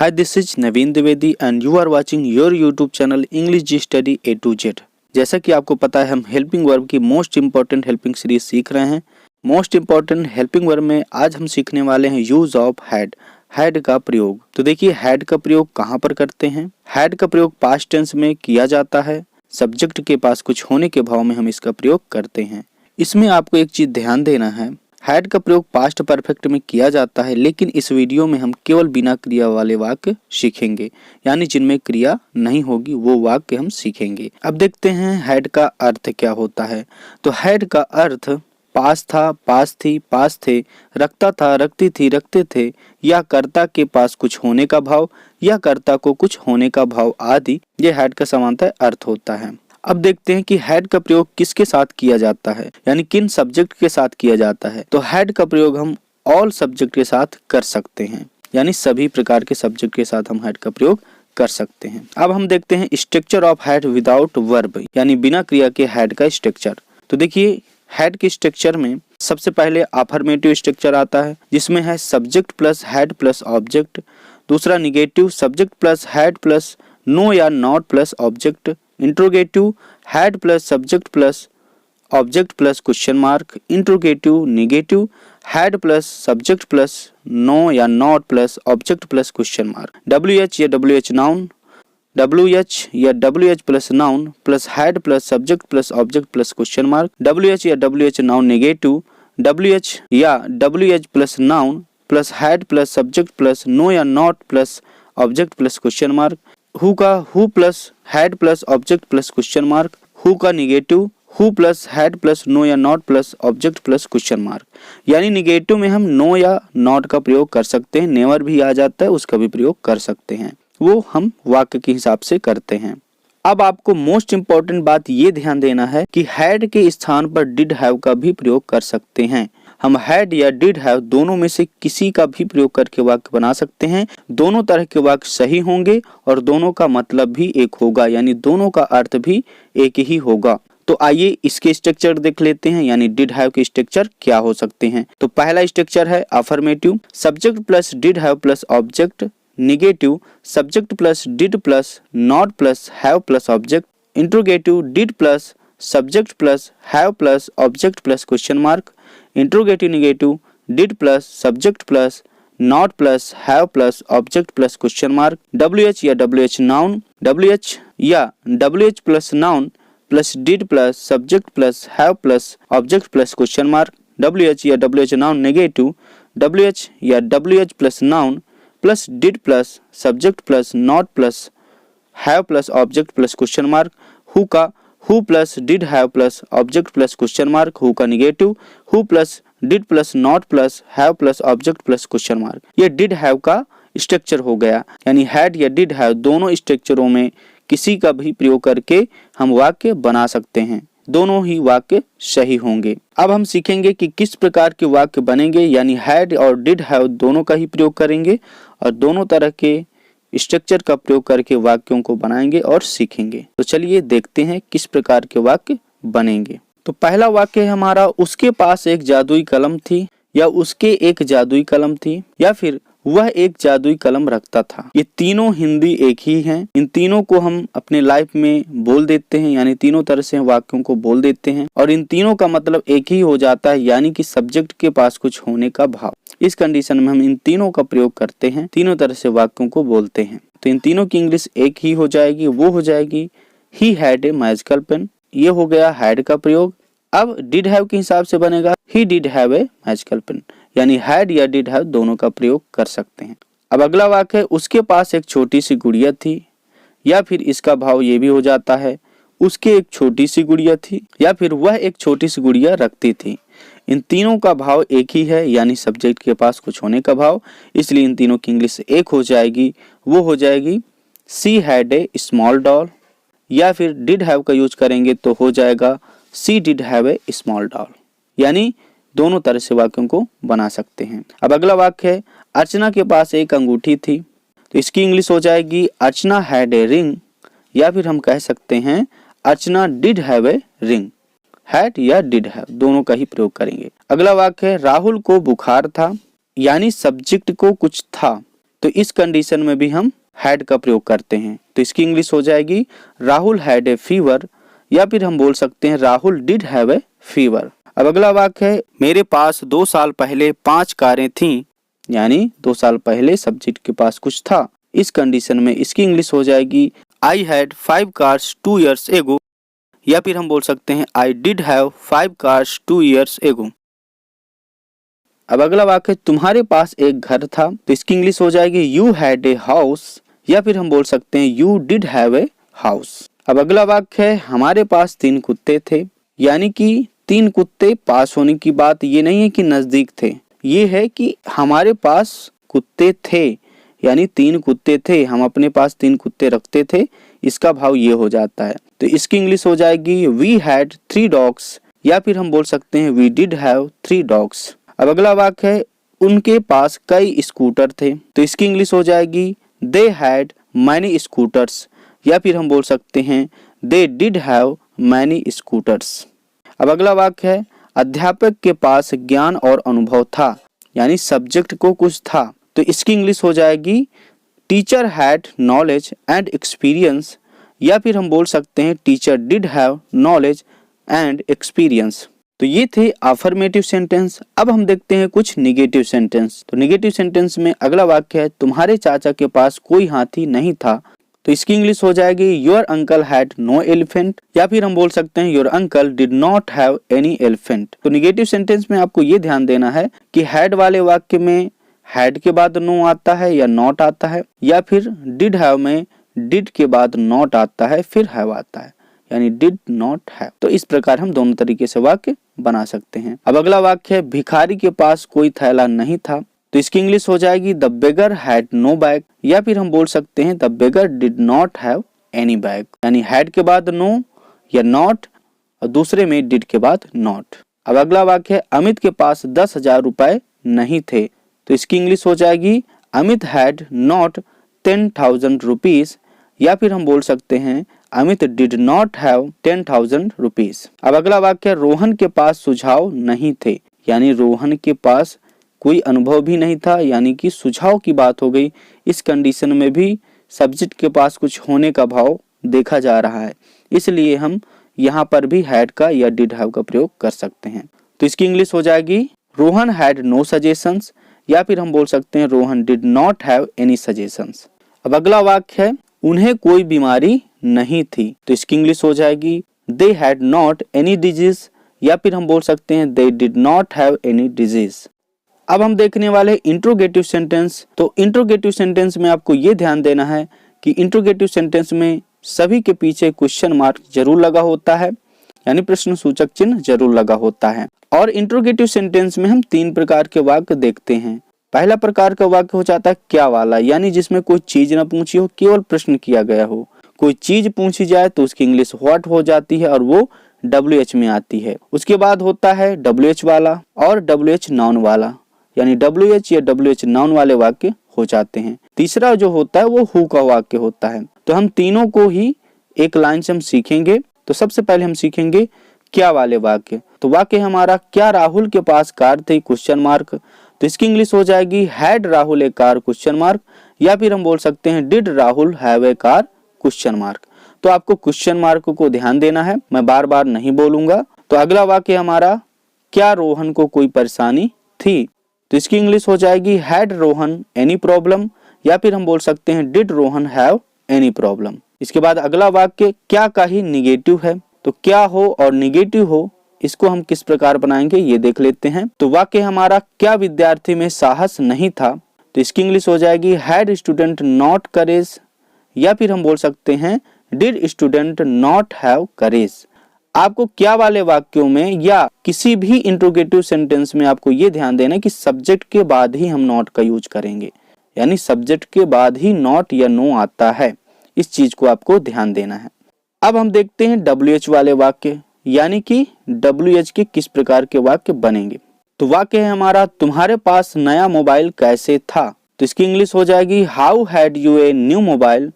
Hi, this is Naveen Dwivedi and you are watching your YouTube channel English G Study A to Z। जैसा कि आपको पता है हम हेल्पिंग वर्ब की मोस्ट इंपॉर्टेंट हेल्पिंग सीरीज सीख रहे हैं। मोस्ट इंपॉर्टेंट हेल्पिंग वर्ब में आज हम सीखने वाले हैं यूज ऑफ हैड, हैड का प्रयोग। तो देखिए हैड का प्रयोग कहाँ पर करते हैं। हैड का प्रयोग पास्ट टेंस में किया जाता है। सब्जेक्ट के पास कुछ होने के भाव में हम इसका प्रयोग करते हैं। इसमें आपको एक चीज ध्यान देना है, हैड का प्रयोग पास्ट परफेक्ट में किया जाता है, लेकिन इस वीडियो में हम केवल बिना क्रिया वाले वाक्य सीखेंगे, यानी जिनमें क्रिया नहीं होगी वो वाक्य हम सीखेंगे। अब देखते हैं हैड का अर्थ क्या होता है। तो हैड का अर्थ पास था, पास थी, पास थे, रखता था, रखती थी, रखते थे, या कर्ता के पास कुछ होने का भाव या कर्ता को कुछ होने का भाव आदि, ये हैड का समानतः अर्थ होता है। अब देखते हैं कि हैड का प्रयोग किसके साथ किया जाता है, यानी किन सब्जेक्ट के साथ किया जाता है। तो हैड का प्रयोग हम ऑल सब्जेक्ट के साथ कर सकते हैं, यानी सभी प्रकार के सब्जेक्ट के साथ हम हैड का प्रयोग कर सकते हैं। अब हम देखते हैं structure of had without verb, यानी बिना क्रिया के हैड का स्ट्रक्चर। तो देखिए हैड के स्ट्रक्चर में सबसे पहले अफर्मेटिव स्ट्रक्चर आता है, जिसमें है subject plus had plus object. दूसरा negative subject plus had plus no या not plus object. Interrogative had plus subject plus object plus question mark. Interrogative negative had plus subject plus no या not plus object plus question mark. WH या WH noun, WH या WH plus noun plus had plus subject plus object plus question mark. WH या WH noun negative, WH या WH plus noun plus had plus subject plus no या not plus object plus question mark. Who का who plus had plus object plus question mark. Who का negative who plus had plus no या not plus object plus question mark. यानी negative में हम no या not का प्रयोग कर सकते हैं, नेवर भी आ जाता है, उसका भी प्रयोग कर सकते हैं, वो हम वाक्य के हिसाब से करते हैं। अब आपको मोस्ट इंपॉर्टेंट बात ये ध्यान देना है कि हैड के स्थान पर डिड हैव का भी प्रयोग कर सकते हैं। हम हैड या डिड हैव दोनों में से किसी का भी प्रयोग करके वाक्य बना सकते हैं। दोनों तरह के वाक्य सही होंगे और दोनों का मतलब भी एक होगा, यानी दोनों का अर्थ भी एक ही होगा। तो आइए इसके स्ट्रक्चर देख लेते हैं, यानी डिड हैव के स्ट्रक्चर क्या हो सकते हैं। तो पहला स्ट्रक्चर है affirmative, subject plus did have plus object. Negative subject plus did plus not plus have plus object. Interrogative did plus subject plus have plus object plus question mark. Interrogative negative did plus subject plus not plus have plus object plus question mark. WH या WH noun, WH या WH plus noun plus did plus subject plus have plus object plus question mark. WH या WH noun negative, WH या WH plus noun plus did plus subject plus not plus have plus object plus question mark. Who का who plus did have plus object plus question mark. Who का negative who plus did plus not plus have plus object plus question mark. ये did have का structure हो गया, यानी had या did have दोनों स्ट्रक्चरों में किसी का भी प्रयोग करके हम वाक्य बना सकते हैं, दोनों ही वाक्य सही होंगे। अब हम सीखेंगे कि किस प्रकार के वाक्य बनेंगे, यानी हैड और डिड हैव दोनों का ही प्रयोग करेंगे और दोनों तरह के स्ट्रक्चर का प्रयोग करके वाक्यों को बनाएंगे और सीखेंगे। तो चलिए देखते हैं किस प्रकार के वाक्य बनेंगे। तो पहला वाक्य है हमारा, उसके पास एक जादुई कलम थी, या उसके एक जादुई कलम थी, या फिर वह एक जादुई कलम रखता था। ये तीनों हिंदी एक ही हैं। इन तीनों को हम अपने लाइफ में बोल देते हैं, यानी तीनों तरह से वाक्यों को बोल देते हैं और इन तीनों का मतलब एक ही हो जाता है, यानी कि सब्जेक्ट के पास कुछ होने का भाव। इस कंडीशन में हम इन तीनों का प्रयोग करते हैं, तीनों तरह से वाक्यों को बोलते हैं। तो इन तीनों की इंग्लिश एक ही हो जाएगी, वो हो जाएगी he had a magical pen. ये हो गया हैड का प्रयोग। अब डिड हैव के हिसाब से बनेगा he did have a magical pen, यानी हैड या डिड हैव दोनों का प्रयोग कर सकते हैं। अब अगला वाक्य है, उसके पास एक छोटी सी गुड़िया थी, या फिर इसका भाव ये भी हो जाता है उसके एक छोटी सी गुड़िया थी, या फिर वह एक छोटी सी गुड़िया रखती थी। इन तीनों का भाव एक ही है, यानी सब्जेक्ट के पास कुछ होने का भाव, इसलिए इन तीनों की इंग्लिश एक हो जाएगी, वो हो जाएगी she had a small doll. या फिर डिड हैव का यूज करेंगे तो हो जाएगा she did have a small doll, यानी दोनों तरह से वाक्यों को बना सकते हैं। अब अगला वाक्य है, अर्चना के पास एक अंगूठी थी, तो इसकी इंग्लिश हो जाएगी अर्चना हैड ए रिंग, या फिर हम कह सकते हैं Archana did have a ring. Had या डिड हैव दोनों का ही प्रयोग करेंगे। अगला वाक्य है, राहुल को बुखार था, यानी सब्जेक्ट को कुछ था, तो इस कंडीशन में भी हम हैड का प्रयोग करते हैं। तो इसकी इंग्लिश हो जाएगी राहुल हैड ए फीवर, या फिर हम बोल सकते हैं Rahul did have A fever. अब अगला वाक्य है मेरे पास 2 साल पहले 5 कारें थीं, यानी 2 साल पहले सब्जेक्ट के पास कुछ था। इस कंडीशन में इसकी इंग्लिश हो जाएगी I had 5 cars 2 years ago, या फिर हम बोल सकते हैं I did have 5 cars 2 years ago। अब अगला वाक्य तुम्हारे पास एक घर था, तो इसकी इंग्लिश हो जाएगी यू हैड ए हाउस, या फिर हम बोल सकते हैं you did have a house. अब अगला वाक्य है हमारे पास 3 कुत्ते थे, यानी कि 3 कुत्ते पास होने की बात ये नहीं है कि नजदीक थे, ये है कि हमारे पास कुत्ते थे, यानी 3 कुत्ते थे, हम अपने पास 3 कुत्ते रखते थे, इसका भाव ये हो जाता है। तो इसकी इंग्लिश हो जाएगी वी हैड 3 dogs, या फिर हम बोल सकते हैं वी डिड हैव 3 dogs। अब अगला वाक्य है उनके पास कई स्कूटर थे, तो इसकी इंग्लिश हो जाएगी दे हैड मैनी स्कूटर्स, या फिर हम बोल सकते हैं they did have many scooters. अब अगला वाक्य है अध्यापक के पास ज्ञान और अनुभव था, यानी सब्जेक्ट को कुछ था, तो इसकी इंग्लिश हो जाएगी teacher had knowledge and experience, या फिर हम बोल सकते हैं teacher did have knowledge and experience. तो ये थे अफर्मेटिव सेंटेंस। अब हम देखते हैं कुछ निगेटिव सेंटेंस। तो निगेटिव सेंटेंस में अगला वाक्य है तुम्हारे चाचा के पास कोई हाथी नहीं था, तो इसकी इंग्लिश हो जाएगी your uncle had no elephant, या फिर हम बोल सकते हैं your uncle did not have any elephant. तो निगेटिव सेंटेंस में आपको ये ध्यान देना है कि हैड वाले वाक्य में हैड के बाद नो आता है या नॉट आता है, या फिर डिड हैव में डिड के बाद नॉट आता है फिर हैव आता है, यानी डिड नॉट हैव। तो इस प्रकार हम दोनों तरीके से वाक्य बना सकते हैं। अब अगला वाक्य है भिखारी के पास कोई थैला नहीं था, तो इसकी इंग्लिश हो जाएगी the beggar had no bag, या फिर हम बोल सकते हैं the beggar did not have any bag, यानी हैड के बाद नो या नॉट और दूसरे में डिड के बाद नॉट। अब अगला वाक्य है अमित के पास 10,000 रुपए नहीं थे, तो इसकी इंग्लिश हो जाएगी अमित हैड नॉट 10,000 रुपीज, या फिर हम बोल सकते हैं Amit did not have 10,000 rupees. अब अगला वाक्य रोहन के पास सुझाव नहीं थे, यानी रोहन के पास कोई अनुभव भी नहीं था, यानी कि सुझाव की बात हो गई। इस कंडीशन में भी सब्जेक्ट के पास कुछ होने का भाव देखा जा रहा है, इसलिए हम यहाँ पर भी हैड का या डिड हैव का प्रयोग कर सकते हैं। तो इसकी इंग्लिश हो जाएगी रोहन हैड नो सजेशंस, या फिर हम बोल सकते हैं Rohan did not have any suggestions. अब अगला वाक्य है उन्हें कोई बीमारी नहीं थी, तो इसकी इंग्लिश हो जाएगी they had not any disease, या फिर हम बोल सकते हैं they did not have any disease. अब हम देखने वाले इंट्रोगेटिव सेंटेंस। तो इंट्रोगेटिव सेंटेंस में आपको ये ध्यान देना है कि इंट्रोगेटिव सेंटेंस में सभी के पीछे क्वेश्चन मार्क जरूर लगा होता है, यानी प्रश्न सूचक चिन्ह जरूर लगा होता है। और इंट्रोगेटिव सेंटेंस में हम 3 प्रकार के वाक्य देखते हैं। पहला प्रकार का वाक्य हो जाता है क्या वाला, यानी जिसमें कोई चीज न पूछी हो, केवल प्रश्न किया गया हो। कोई चीज पूछी जाए तो उसकी इंग्लिश व्हाट हो जाती है और वो WH में आती है। उसके बाद होता है WH वाला और WH नाउन वाला, यानी WH या WH नाउन वाले वाक्य हो जाते हैं। तीसरा जो होता है वो हु का वाक्य होता है। तो हम तीनों को ही एक लाइन से हम सीखेंगे। तो सबसे पहले हम सीखेंगे क्या वाले वाक्य। तो वाक्य हमारा क्या राहुल के पास कार थी क्वेश्चन मार्क, तो इसकी इंग्लिश हो जाएगी had Rahul A car question mark, या फिर हम बोल सकते हैं did Rahul have a car question mark. तो आपको क्वेश्चन मार्क को ध्यान देना है, मैं बार बार नहीं बोलूंगा। तो अगला वाक्य हमारा क्या रोहन को कोई परेशानी थी, तो इसकी इंग्लिश हो जाएगी हैड रोहन एनी प्रॉब्लम, या फिर हम बोल सकते हैं did Rohan have any problem. इसके बाद अगला वाक्य क्या का ही निगेटिव है, तो क्या हो और निगेटिव हो इसको हम किस प्रकार बनाएंगे ये देख लेते हैं। तो वाक्य हमारा क्या विद्यार्थी में साहस नहीं था, तो इसकी इंग्लिश हो जाएगी हैड स्टूडेंट नॉट करेज, या फिर हम बोल सकते हैं did student not have courage. आपको क्या वाले वाक्यों में या किसी भी इंट्रोगेटिव सेंटेंस में आपको ये ध्यान देना है कि सब्जेक्ट के बाद ही हम नॉट का यूज करेंगे, यानी सब्जेक्ट के बाद ही नॉट या नो आता है। इस चीज को आपको ध्यान देना है। अब हम देखते हैं WH वाले वाक्य, यानी कि WH के किस प्रकार के वाक्य बनेंगे। तो वाक्य है हमारा तुम्हारे पास नया मोबाइल कैसे था, तो इसकी इंग्लिश हो जाएगी how had U a new mobile,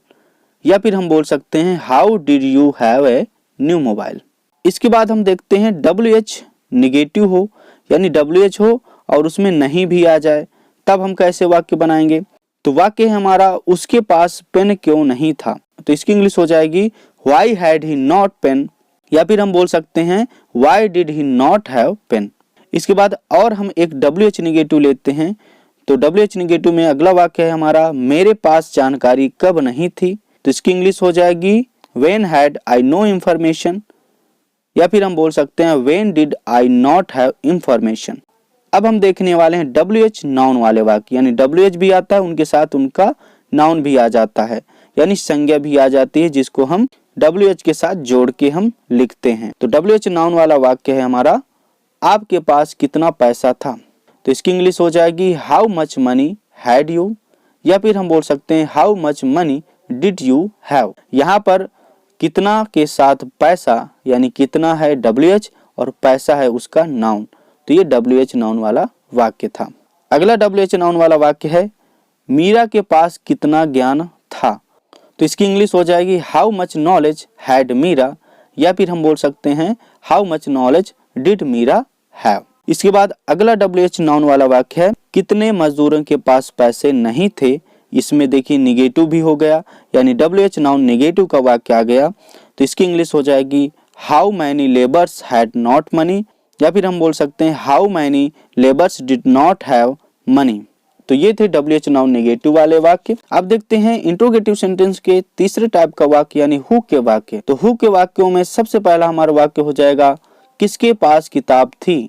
या फिर हम बोल सकते हैं how did you have a new mobile. इसके बाद हम देखते हैं WH निगेटिव हो, यानी WH हो और उसमें नहीं भी आ जाए, तब हम कैसे वाक्य बनाएंगे। तो वाक्य है हमारा उसके पास पेन क्यों नहीं था। तो इसकी इंग्लिश हो जाएगी why had he not pen, या फिर हम बोल सकते हैं why did he not have pen. इसके बाद और हम एक WH निगेटिव लेते हैं। तो WH निगेटिव में अगला वाक्य है हमारा मेरे पास जानकारी कब नहीं थी। तो इसकी इंग्लिश हो जाएगी when had I know information, या फिर हम बोल सकते हैं when did I not have information. अब हम देखने वाले हैं WH नाउन वाले वाक्य, यानी WH भी आता है उनके साथ उनका नाउन भी आ जाता है, यानी संज्ञा भी आ जाती है जिसको हम WH के साथ जोड़ के हम लिखते हैं। तो WH नाउन वाला वाक्य है हमारा आपके पास कितना पैसा था। तो इसकी इंग्लिश हो जाएगी how much money had you, या फिर हम बोल सकते हैं how much money did you have. यहाँ पर कितना के साथ पैसा यानी कितना है WH और पैसा है उसका नाउन, तो ये WH नाउन वाला वाक्य था। अगला WH नाउन वाला वाक्य है मीरा के पास कितना ज्ञान था। तो इसकी इंग्लिश हो जाएगी how much knowledge had Meera, या फिर हम बोल सकते हैं how much knowledge did Meera have. इसके बाद अगला WH नाउन वाला वाक्य है कितने मजदूरों के पास पैसे नहीं थे। इसमें देखिए निगेटिव भी हो गया, यानी WH नाउन निगेटिव का वाक्य आ गया। तो इसकी इंग्लिश हो जाएगी how many labours had not money, या फिर हम बोल सकते हैं how many labours did not have money. तो ये थे WH नाउन नेगेटिव वाले वाक्य। अब देखते हैं इंट्रोगेटिव सेंटेंस के तीसरे टाइप का वाक्य यानी हु के वाक्य। तो हु के वाक्यों में सबसे पहला हमारा वाक्य हो जाएगा किसके पास किताब थी।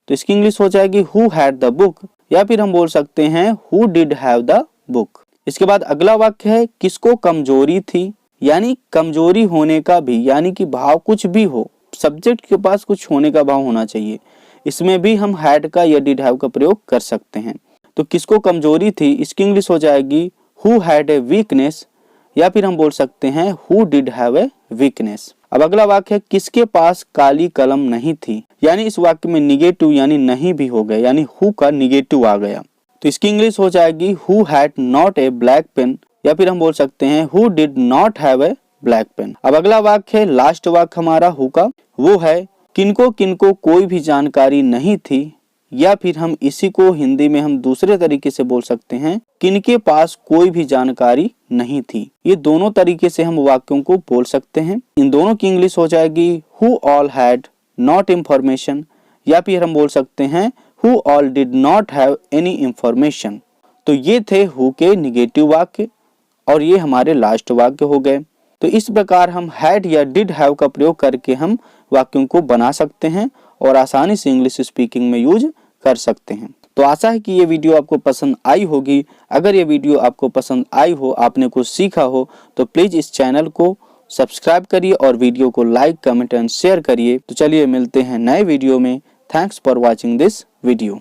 तो इसकी इंग्लिश हो जाएगी हु हैड द बुक, या फिर हम बोल सकते हैं who did have the book. इसके बाद अगला वाक्य है किसको कमजोरी थी, यानी कमजोरी होने का भी, यानी कि भाव कुछ भी हो, सब्जेक्ट के पास कुछ होने का भाव होना चाहिए। इसमें भी हम हैड का या डिड हैव का प्रयोग कर सकते हैं। तो किसको कमजोरी थी, इसकी इंग्लिश हो जाएगी हु हैड ए वीकनेस, या फिर हम बोल सकते हैं who did have a weakness. अब अगला वाक्य है किसके पास काली कलम नहीं थी, यानी इस वाक्य में निगेटिव यानी नहीं भी हो गया, यानी हु का निगेटिव आ गया। तो इसकी इंग्लिश हो जाएगी who had not a black pen, या फिर हम बोल सकते हैं who did not have a black pen. अब अगला वाक्य है लास्ट वाक्य हमारा हु का, वो है किनको किनको कोई भी जानकारी नहीं थी, या फिर हम इसी को हिंदी में हम दूसरे तरीके से बोल सकते हैं किनके पास कोई भी जानकारी नहीं थी। ये दोनों तरीके से हम वाक्यों को बोल सकते हैं। इन दोनों की इंग्लिश हो जाएगी who all had not information, या फिर हम बोल सकते हैं who all did not have any information. तो ये थे हु के निगेटिव वाक्य और ये हमारे लास्ट वाक्य हो गए। तो इस प्रकार हम हैड या डिड हैव का प्रयोग करके हम वाक्यों को बना सकते हैं और आसानी से इंग्लिश स्पीकिंग में यूज कर सकते हैं। तो आशा है कि ये वीडियो आपको पसंद आई होगी। अगर ये वीडियो आपको पसंद आई हो, आपने कुछ सीखा हो, तो प्लीज इस चैनल को सब्सक्राइब करिए और वीडियो को लाइक, कमेंट एंड शेयर करिए। तो चलिए मिलते हैं नए वीडियो में। Thanks for watching this video.